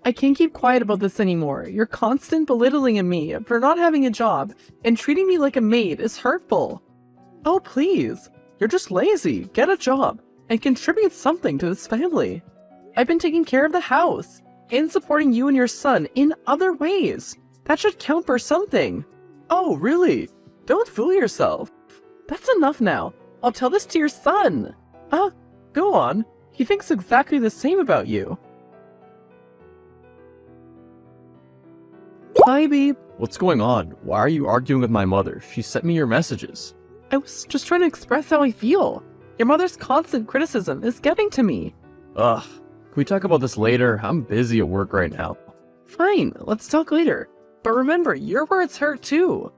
I can't keep quiet about this anymore. Your constant belittling of me for not having a job and treating me like a maid is hurtful. Oh, please. You're just lazy. Get a job and contribute something to this family. I've been taking care of the house and supporting you and your son in other ways. That should count for something. Oh, really? Don't fool yourself. That's enough now. I'll tell this to your son. Go on. He thinks exactly the same about you. Hi, babe. What's going on? Why are you arguing with my mother? She sent me your messages. I was just trying to express how I feel. Your mother's constant criticism is getting to me. Ugh. Can we talk about this later? I'm busy at work right now. Fine, let's talk later. But remember, your words hurt too.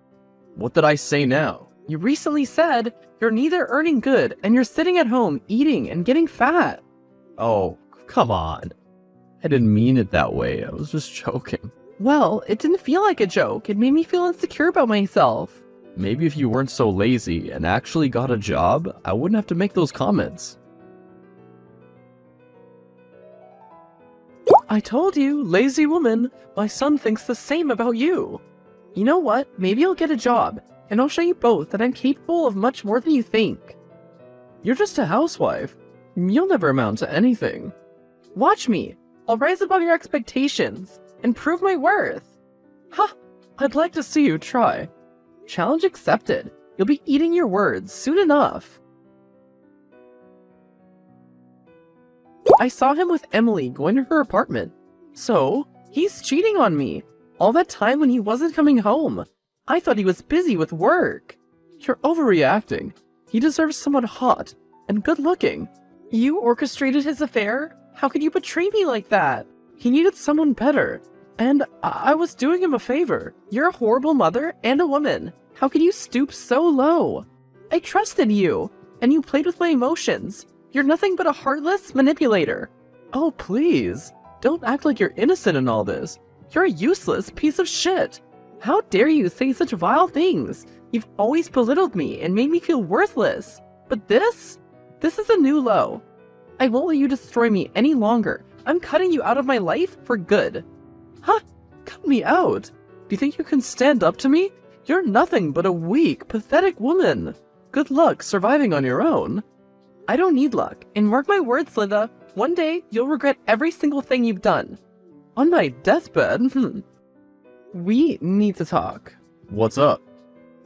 What did I say now? You recently said you're neither earning good and you're sitting at home eating and getting fat. Oh, come on. I didn't mean it that way. I was just joking. Well, it didn't feel like a joke. It made me feel insecure about myself. Maybe if you weren't so lazy and actually got a job, I wouldn't have to make those comments. I told you, lazy woman. My son thinks the same about you. You know what? Maybe I'll get a job, and I'll show you both that I'm capable of much more than you think. You're just a housewife. You'll never amount to anything. Watch me. I'll rise above your expectations and prove my worth. I'd like to see you try. Challenge accepted. You'll be eating your words soon enough. I saw him with Emily going to her apartment. So, he's cheating on me. All that time when he wasn't coming home. I thought he was busy with work. You're overreacting. He deserves someone hot and good looking. You orchestrated his affair? How could you betray me like that? He needed someone better, and I was doing him a favor. You're a horrible mother and a woman. How could you stoop so low? I trusted you, and you played with my emotions. You're nothing but a heartless manipulator. Oh, please. Don't act like you're innocent in all this. You're a useless piece of shit. How dare you say such vile things? You've always belittled me and made me feel worthless. But this is a new low. I won't let you destroy me any longer. I'm cutting you out of my life for good. Cut me out? Do you think you can stand up to me? You're nothing but a weak, pathetic woman. Good luck surviving on your own. I don't need luck, and mark my words, Linda, one day you'll regret every single thing you've done. On my deathbed? We need to talk. What's up?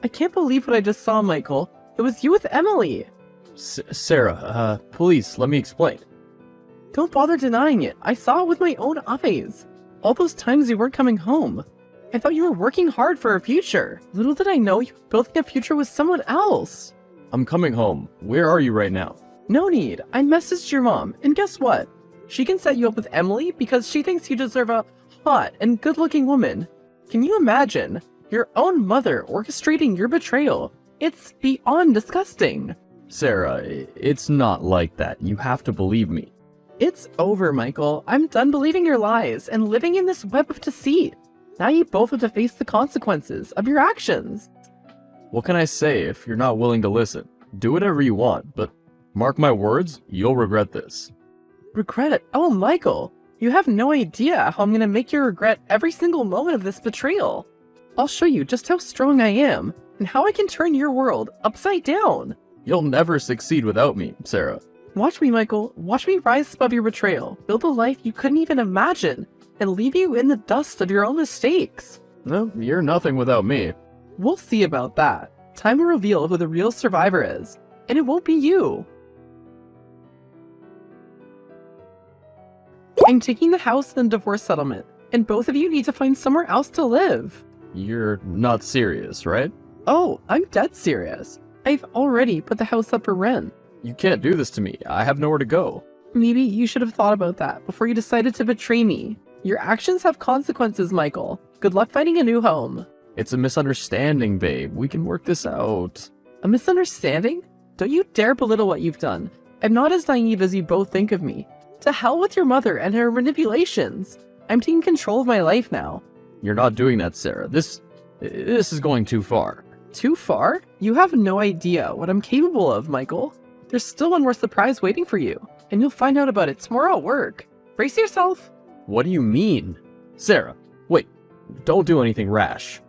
I can't believe what I just saw, Michael. It was you with Emily. Sarah, please, let me explain. Don't bother denying it. I saw it with my own eyes. All those times you weren't coming home. I thought you were working hard for a future. Little did I know you were building a future with someone else. I'm coming home. Where are you right now? No need. I messaged your mom, and guess what? She can set you up with Emily because she thinks you deserve a hot and good-looking woman. Can you imagine? Your own mother orchestrating your betrayal. It's beyond disgusting. Sarah, it's not like that. You have to believe me. It's over, Michael. I'm done believing your lies and living in this web of deceit. Now you both have to face the consequences of your actions. What can I say if you're not willing to listen? Do whatever you want, but mark my words, you'll regret this. Regret it? Oh, Michael, you have no idea how I'm gonna make you regret every single moment of this betrayal. I'll show you just how strong I am and how I can turn your world upside down. You'll never succeed without me, Sarah. Watch me, Michael. Watch me rise above your betrayal, build a life you couldn't even imagine, and leave you in the dust of your own mistakes. No, you're nothing without me. We'll see about that. Time will reveal who the real survivor is, and it won't be you. I'm taking the house in the divorce settlement, and both of you need to find somewhere else to live. You're not serious, right? Oh, I'm dead serious. I've already put the house up for rent. You can't do this to me. I have nowhere to go. Maybe you should have thought about that before you decided to betray me. Your actions have consequences, Michael. Good luck finding a new home. It's a misunderstanding, babe. We can work this out. A misunderstanding? Don't you dare belittle what you've done. I'm not as naive as you both think of me. To hell with your mother and her manipulations. I'm taking control of my life now. You're not doing that, Sarah. This is going too far. Too far? You have no idea what I'm capable of, Michael. There's still one more surprise waiting for you, and you'll find out about it tomorrow at work. Brace yourself. What do you mean? Sarah, wait, don't do anything rash.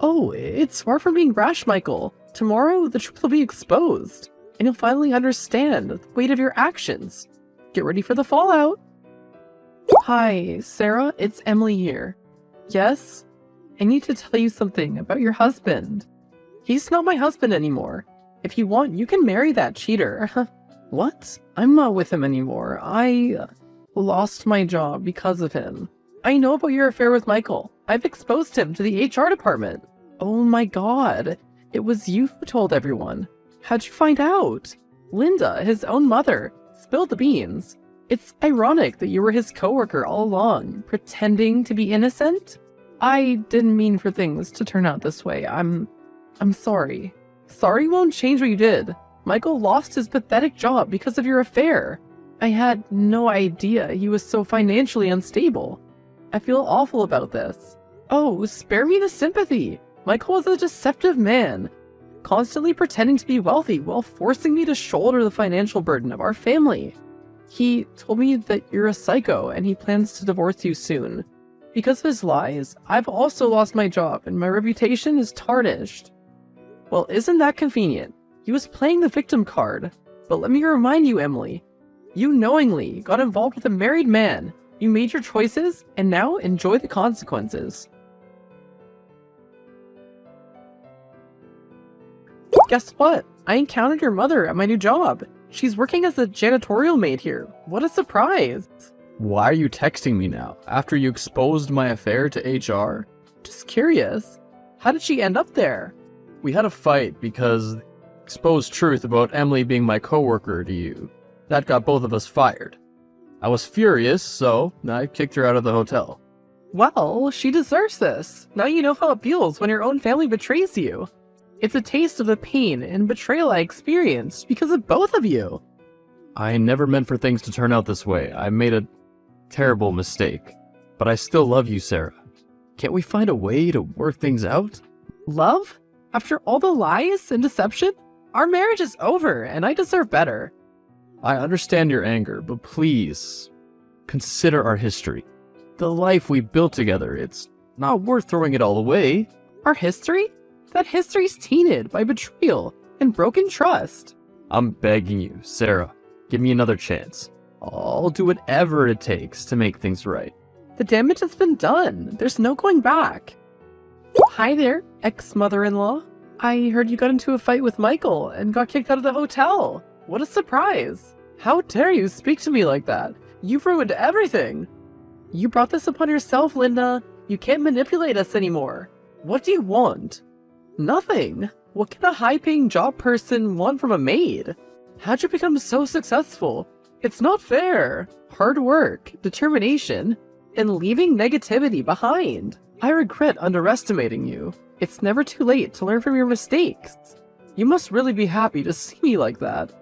Oh, it's far from being rash, Michael. Tomorrow, the truth will be exposed, and you'll finally understand the weight of your actions. Get ready for the fallout. Hi, Sarah, it's Emily here. Yes? I need to tell you something about your husband. He's not my husband anymore. If you want, you can marry that cheater. What? I'm not with him anymore. I lost my job because of him. I know about your affair with Michael. I've exposed him to the HR department. Oh my god. It was you who told everyone. How'd you find out? Linda, his own mother, spilled the beans. It's ironic that you were his coworker all along, pretending to be innocent. I didn't mean for things to turn out this way. I'm sorry. Sorry won't change what you did. Michael lost his pathetic job because of your affair. I had no idea he was so financially unstable. I feel awful about this. Oh, spare me the sympathy. Michael was a deceptive man, constantly pretending to be wealthy while forcing me to shoulder the financial burden of our family. He told me that you're a psycho and he plans to divorce you soon. Because of his lies, I've also lost my job and my reputation is tarnished. Well, isn't that convenient? He was playing the victim card. But let me remind you, Emily, you knowingly got involved with a married man. You made your choices, and now enjoy the consequences. Guess what? I encountered your mother at my new job. She's working as a janitorial maid here. What a surprise! Why are you texting me now, after you exposed my affair to HR? Just curious. How did she end up there? We had a fight because exposed truth about Emily being my coworker to you. That got both of us fired. I was furious, so I kicked her out of the hotel. Well, she deserves this. Now you know how it feels when your own family betrays you. It's a taste of the pain and betrayal I experienced because of both of you. I never meant for things to turn out this way. I made a terrible mistake. But I still love you, Sarah. Can't we find a way to work things out? Love? After all the lies and deception? Our marriage is over, and I deserve better. I understand your anger, but please, consider our history. The life we built together, it's not worth throwing it all away. Our history? That history's tainted by betrayal and broken trust. I'm begging you, Sarah, give me another chance. I'll do whatever it takes to make things right. The damage has been done. There's no going back. Hi there, ex-mother-in-law. I heard you got into a fight with Michael and got kicked out of the hotel. What a surprise! How dare you speak to me like that? You've ruined everything! You brought this upon yourself, Linda. You can't manipulate us anymore. What do you want? Nothing. What can a high-paying job person want from a maid? How'd you become so successful? It's not fair. Hard work, determination, and leaving negativity behind. I regret underestimating you. It's never too late to learn from your mistakes. You must really be happy to see me like that.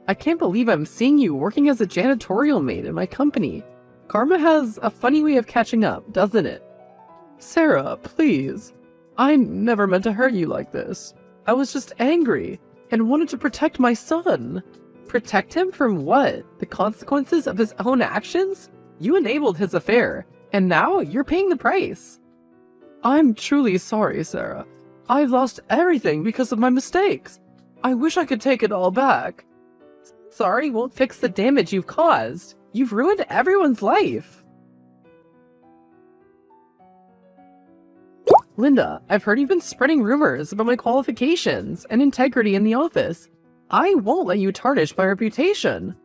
I can't believe I'm seeing you working as a janitorial maid in my company. Karma has a funny way of catching up, doesn't it? Sarah, please. I never meant to hurt you like this. I was just angry and wanted to protect my son. Protect him from what? The consequences of his own actions? You enabled his affair, and now you're paying the price. I'm truly sorry, Sarah. I've lost everything because of my mistakes. I wish I could take it all back. Sorry won't fix the damage you've caused. You've ruined everyone's life. Linda, I've heard you've been spreading rumors about my qualifications and integrity in the office. I won't let you tarnish my reputation.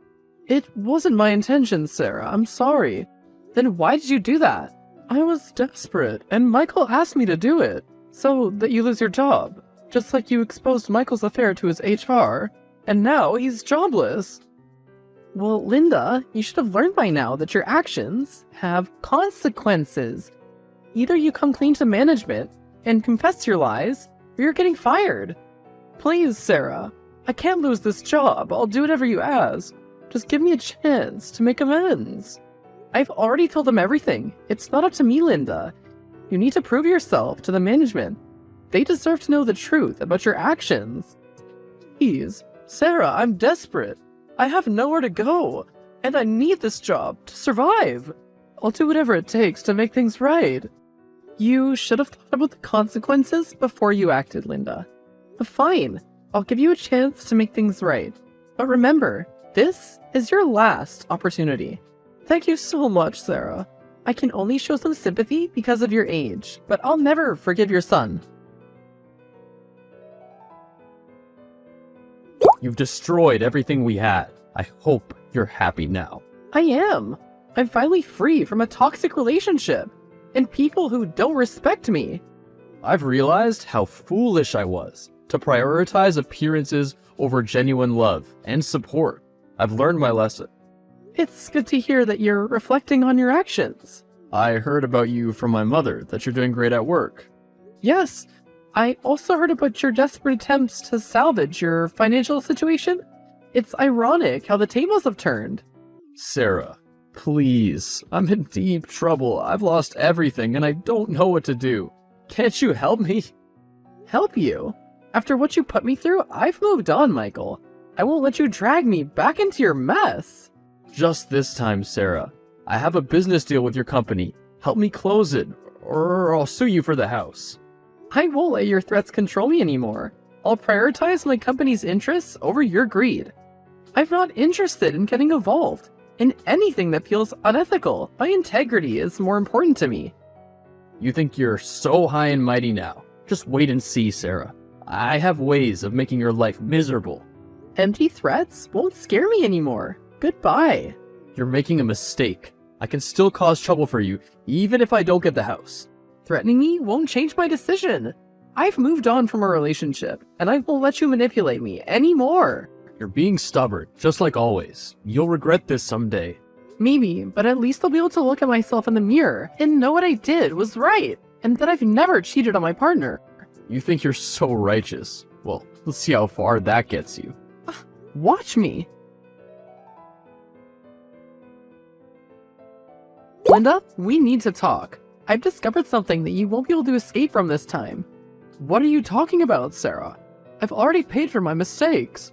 It wasn't my intention, Sarah. I'm sorry. Then why did you do that? I was desperate, and Michael asked me to do it, so that you lose your job. Just like you exposed Michael's affair to his HR, and now he's jobless. Well, Linda, you should have learned by now that your actions have consequences. Either you come clean to management and confess your lies, or you're getting fired. Please, Sarah, I can't lose this job. I'll do whatever you ask. Just give me a chance to make amends. I've already told them everything. It's not up to me, Linda. You need to prove yourself to the management. They deserve to know the truth about your actions. Please, Sarah, I'm desperate. I have nowhere to go, and I need this job to survive. I'll do whatever it takes to make things right. You should have thought about the consequences before you acted, Linda. But fine, I'll give you a chance to make things right. But remember, this is your last opportunity. Thank you so much, Sarah. I can only show some sympathy because of your age, but I'll never forgive your son. You've destroyed everything we had. I hope you're happy now. I am. I'm finally free from a toxic relationship and people who don't respect me. I've realized how foolish I was to prioritize appearances over genuine love and support. I've learned my lesson. It's good to hear that you're reflecting on your actions. I heard about you from my mother, that you're doing great at work. Yes, I also heard about your desperate attempts to salvage your financial situation. It's ironic how the tables have turned. Sarah, please, I'm in deep trouble. I've lost everything and I don't know what to do. Can't you help me? Help you? After what you put me through, I've moved on, Michael. I won't let you drag me back into your mess. Just this time, Sarah. I have a business deal with your company. Help me close it, or I'll sue you for the house. I won't let your threats control me anymore. I'll prioritize my company's interests over your greed. I'm not interested in getting involved in anything that feels unethical. My integrity is more important to me. You think you're so high and mighty now. Just wait and see, Sarah. I have ways of making your life miserable. Empty threats won't scare me anymore. Goodbye. You're making a mistake. I can still cause trouble for you, even if I don't get the house. Threatening me won't change my decision. I've moved on from a relationship, and I won't let you manipulate me anymore. You're being stubborn, just like always. You'll regret this someday. Maybe, but at least I'll be able to look at myself in the mirror and know what I did was right, and that I've never cheated on my partner. You think you're so righteous. Well, let's see how far that gets you. Watch me. Linda, we need to talk. I've discovered something that you won't be able to escape from this time. What are you talking about, Sarah? I've already paid for my mistakes.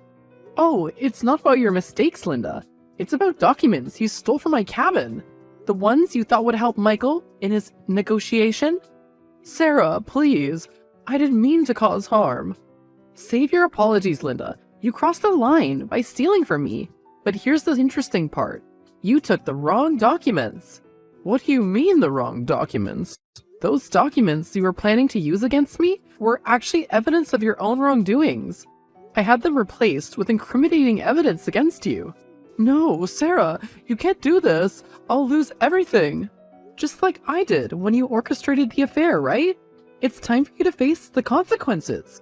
Oh, it's not about your mistakes, Linda. It's about documents you stole from my cabin. The ones you thought would help Michael in his negotiation. Sarah, please. I didn't mean to cause harm. Save your apologies, Linda. You crossed the line by stealing from me. But here's the interesting part. You took the wrong documents. What do you mean the wrong documents? Those documents you were planning to use against me were actually evidence of your own wrongdoings. I had them replaced with incriminating evidence against you. No, Sarah, you can't do this. I'll lose everything. Just like I did when you orchestrated the affair, right? It's time for you to face the consequences.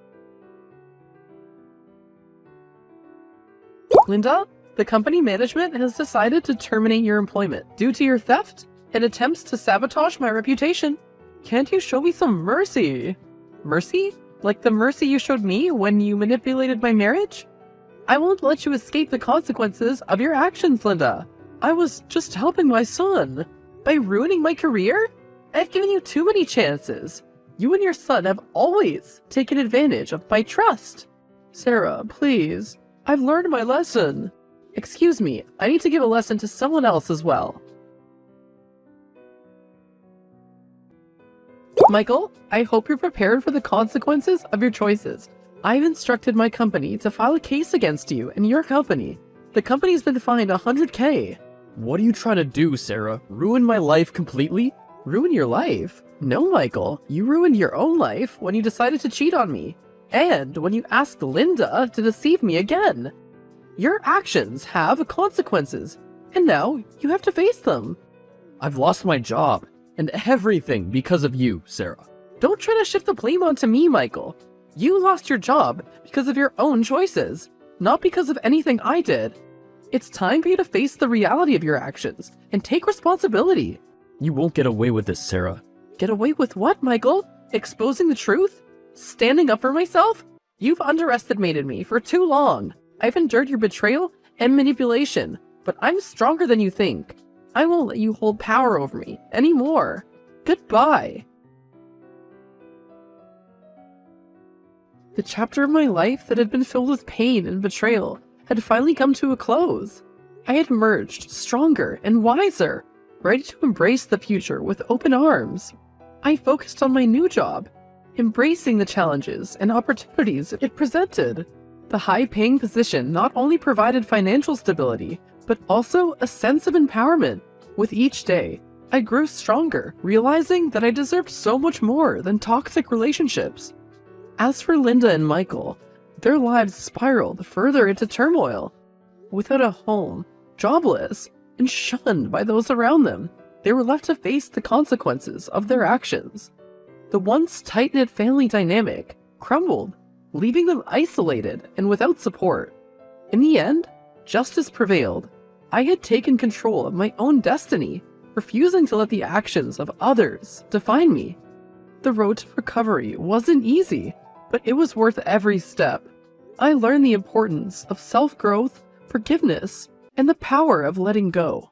Linda, the company management has decided to terminate your employment due to your theft and attempts to sabotage my reputation. Can't you show me some mercy? Mercy? Like the mercy you showed me when you manipulated my marriage? I won't let you escape the consequences of your actions, Linda. I was just helping my son. By ruining my career? I've given you too many chances. You and your son have always taken advantage of my trust. Sarah, please. I've learned my lesson. Excuse me, I need to give a lesson to someone else as well. Michael, I hope you're prepared for the consequences of your choices. I've instructed my company to file a case against you and your company. The company's been fined $100K. What are you trying to do, Sarah? Ruin my life completely? Ruin your life? No, Michael. You ruined your own life when you decided to cheat on me. And when you asked Linda to deceive me again. Your actions have consequences, and now you have to face them. I've lost my job and everything because of you, Sarah. Don't try to shift the blame onto me, Michael. You lost your job because of your own choices, not because of anything I did. It's time for you to face the reality of your actions and take responsibility. You won't get away with this, Sarah. Get away with what, Michael? Exposing the truth? Standing up for myself? You've underestimated me for too long. I've endured your betrayal and manipulation, but I'm stronger than you think. I won't let you hold power over me anymore. Goodbye. The chapter of my life that had been filled with pain and betrayal had finally come to a close. I had emerged stronger and wiser. ready to embrace the future with open arms. I focused on my new job, embracing the challenges and opportunities it presented. The high-paying position not only provided financial stability, but also a sense of empowerment. With each day, I grew stronger, realizing that I deserved so much more than toxic relationships. As for Linda and Michael, their lives spiraled further into turmoil. Without a home, jobless, and shunned by those around them, they were left to face the consequences of their actions. The once tight-knit family dynamic crumbled, leaving them isolated and without support. In the end, justice prevailed. I had taken control of my own destiny, refusing to let the actions of others define me. The road to recovery wasn't easy, but it was worth every step. I learned the importance of self-growth, forgiveness, and the power of letting go.